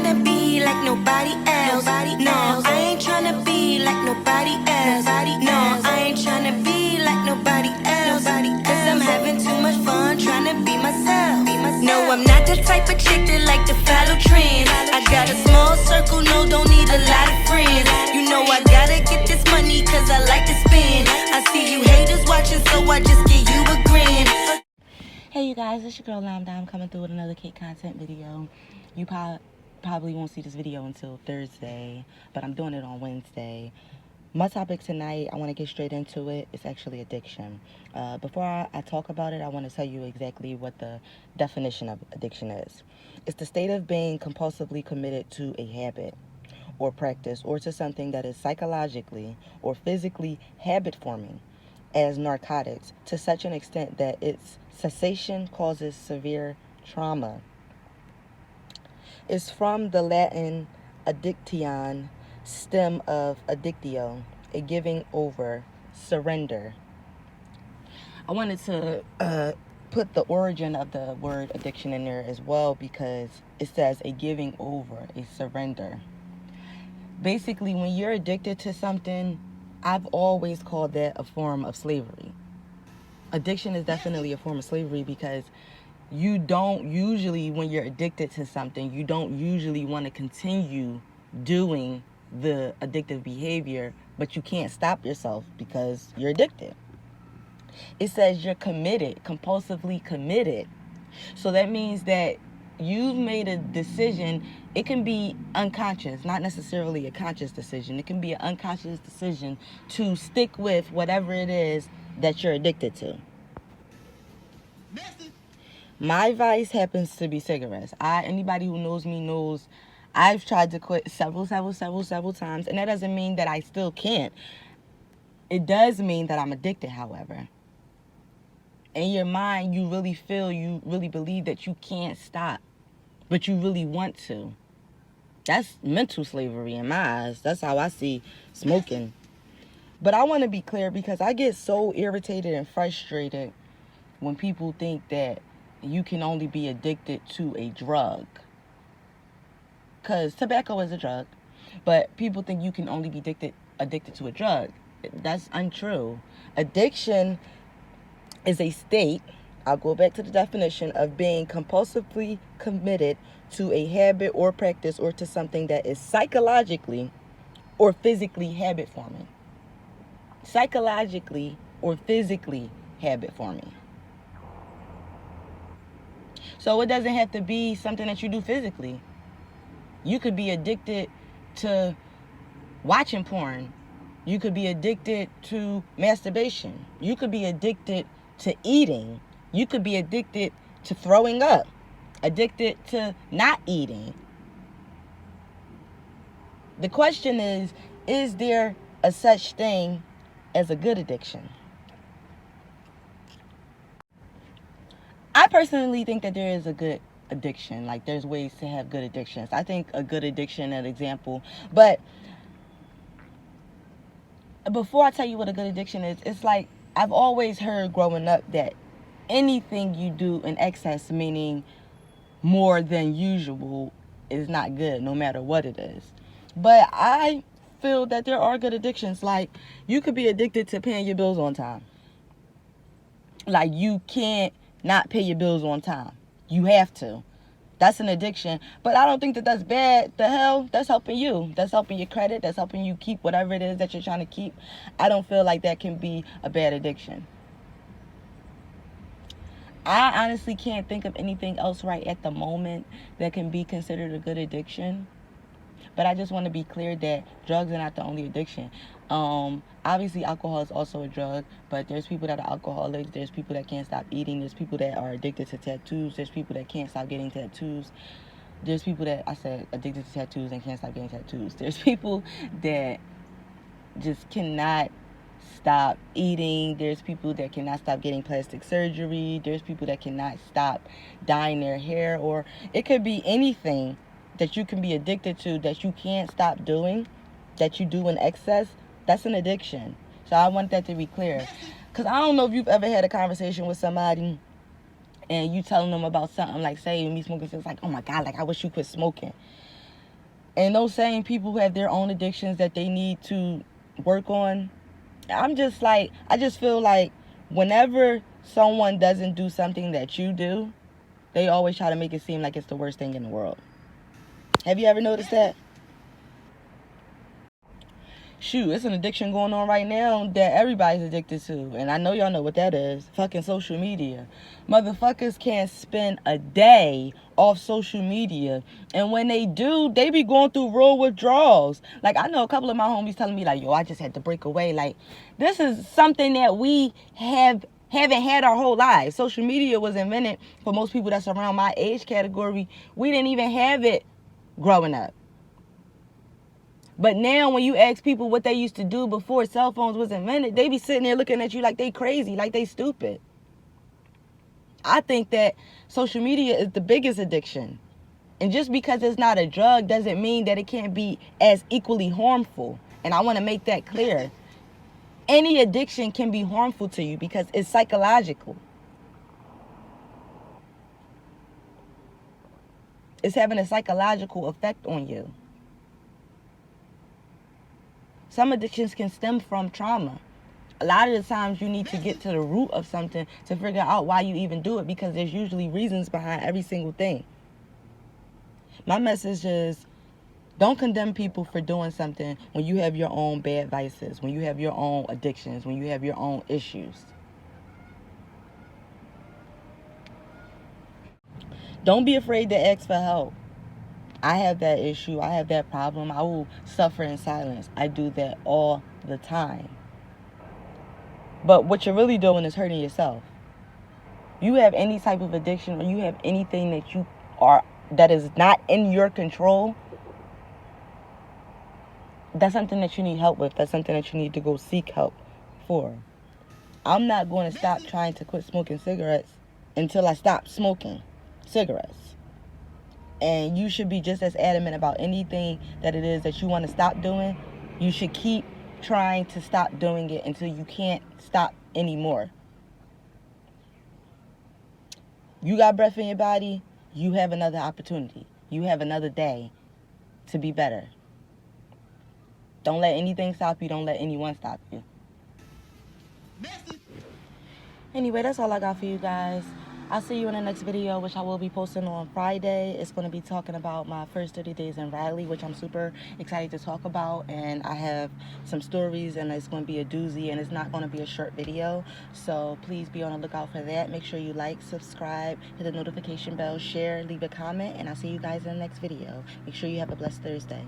tryna be like nobody else. No, I ain't tryna be like nobody else. No, I ain't tryna be like nobody else. Cause I'm having too much fun tryna be myself. No, I'm not the type of chick that like to follow trends. I got a small circle, no, don't need a lot of friends. You know I gotta get this money cause I like to spend. I see you haters watching, so I just give you a grin. Hey you guys, it's your girl Lime Dime coming through with another cake content video. You probably won't see this video until Thursday, but I'm doing it on Wednesday. My topic tonight, I want to get straight into it. It's actually addiction. Before I talk about it, I want to tell you exactly what the definition of addiction is. It's the state of being compulsively committed to a habit or practice or to something that is psychologically or physically habit-forming as narcotics to such an extent that its cessation causes severe trauma. It's from the Latin addiction, stem of addictio, a giving over, surrender. I wanted to put the origin of the word addiction in there as well because it says a giving over, a surrender. Basically, when you're addicted to something, I've always called that a form of slavery. Addiction is definitely a form of slavery because you don't usually, when you're addicted to something, you don't usually want to continue doing the addictive behavior, but you can't stop yourself because you're addicted. It says you're committed, compulsively committed. So that means that you've made a decision. It can be unconscious, not necessarily a conscious decision. It can be an unconscious decision to stick with whatever it is that you're addicted to. My vice happens to be cigarettes. Anybody who knows me knows I've tried to quit several times, and that doesn't mean that I still can't. It does mean that I'm addicted, however. In your mind, you really believe that you can't stop, but you really want to. That's mental slavery in my eyes. That's how I see smoking. But I want to be clear because I get so irritated and frustrated when people think that you can only be addicted to a drug. Because tobacco is a drug, but people think you can only be addicted to a drug. That's untrue. Addiction is a state, I'll go back to the definition, of being compulsively committed to a habit or practice or to something that is psychologically or physically habit forming. Psychologically or physically habit forming. So it doesn't have to be something that you do physically. You could be addicted to watching porn. You could be addicted to masturbation. You could be addicted to eating. You could be addicted to throwing up. Addicted to not eating. The question is there a such thing as a good addiction? I personally think that there is a good addiction. Like, there's ways to have good addictions. I think a good addiction, an example. But before I tell you what a good addiction is, it's like I've always heard growing up that anything you do in excess, meaning more than usual, is not good, no matter what it is. But I feel that there are good addictions. Like, you could be addicted to paying your bills on time. Like, you can't not pay your bills on time. You have to. That's an addiction. But I don't think that that's bad. The hell? That's helping you. That's helping your credit. That's helping you keep whatever it is that you're trying to keep. I don't feel like that can be a bad addiction. I honestly can't think of anything else right at the moment that can be considered a good addiction. But I just want to be clear that drugs are not the only addiction. Obviously, alcohol is also a drug, but there's people that are alcoholics. There's people that can't stop eating. There's people that are addicted to tattoos. There's people that can't stop getting tattoos. There's people that, I said, addicted to tattoos and can't stop getting tattoos. There's people that just cannot stop eating. There's people that cannot stop getting plastic surgery. There's people that cannot stop dyeing their hair. Or it could be anything that you can be addicted to that you can't stop doing, that you do in excess. That's an addiction. So I want that to be clear. Because I don't know if you've ever had a conversation with somebody and you telling them about something, like, say, me smoking, so it's like, oh my God, like, I wish you quit smoking. And those same people who have their own addictions that they need to work on, I just feel like whenever someone doesn't do something that you do, they always try to make it seem like it's the worst thing in the world. Have you ever noticed that? Shoot, it's an addiction going on right now that everybody's addicted to. And I know y'all know what that is. Fucking social media. Motherfuckers can't spend a day off social media. And when they do, they be going through real withdrawals. Like, I know a couple of my homies telling me, like, yo, I just had to break away. Like, this is something that we haven't had our whole lives. Social media was invented for most people that's around my age category. We didn't even have it growing up. But now when you ask people what they used to do before cell phones was invented, they be sitting there looking at you like they crazy, like they stupid. I think that social media is the biggest addiction. And just because it's not a drug doesn't mean that it can't be as equally harmful. And I want to make that clear. Any addiction can be harmful to you because it's psychological. It's having a psychological effect on you. Some addictions can stem from trauma. A lot of the times you need to get to the root of something to figure out why you even do it, because there's usually reasons behind every single thing. My message is, don't condemn people for doing something when you have your own bad vices, when you have your own addictions, when you have your own issues. Don't be afraid to ask for help. I have that issue. I have that problem. I will suffer in silence. I do that all the time. But what you're really doing is hurting yourself. You have any type of addiction, or you have anything that is not in your control, that's something that you need help with. That's something that you need to go seek help for. I'm not going to stop trying to quit smoking cigarettes until I stop smoking cigarettes. And you should be just as adamant about anything that it is that you want to stop doing. You should keep trying to stop doing it until you can't stop anymore. You got breath in your body, you have another opportunity. You have another day to be better. Don't let anything stop you. Don't let anyone stop you. Anyway, that's all I got for you guys. I'll see you in the next video, which I will be posting on Friday. It's going to be talking about my first 30 days in Raleigh, which I'm super excited to talk about. And I have some stories, and it's going to be a doozy, and it's not going to be a short video. So please be on the lookout for that. Make sure you like, subscribe, hit the notification bell, share, leave a comment, and I'll see you guys in the next video. Make sure you have a blessed Thursday.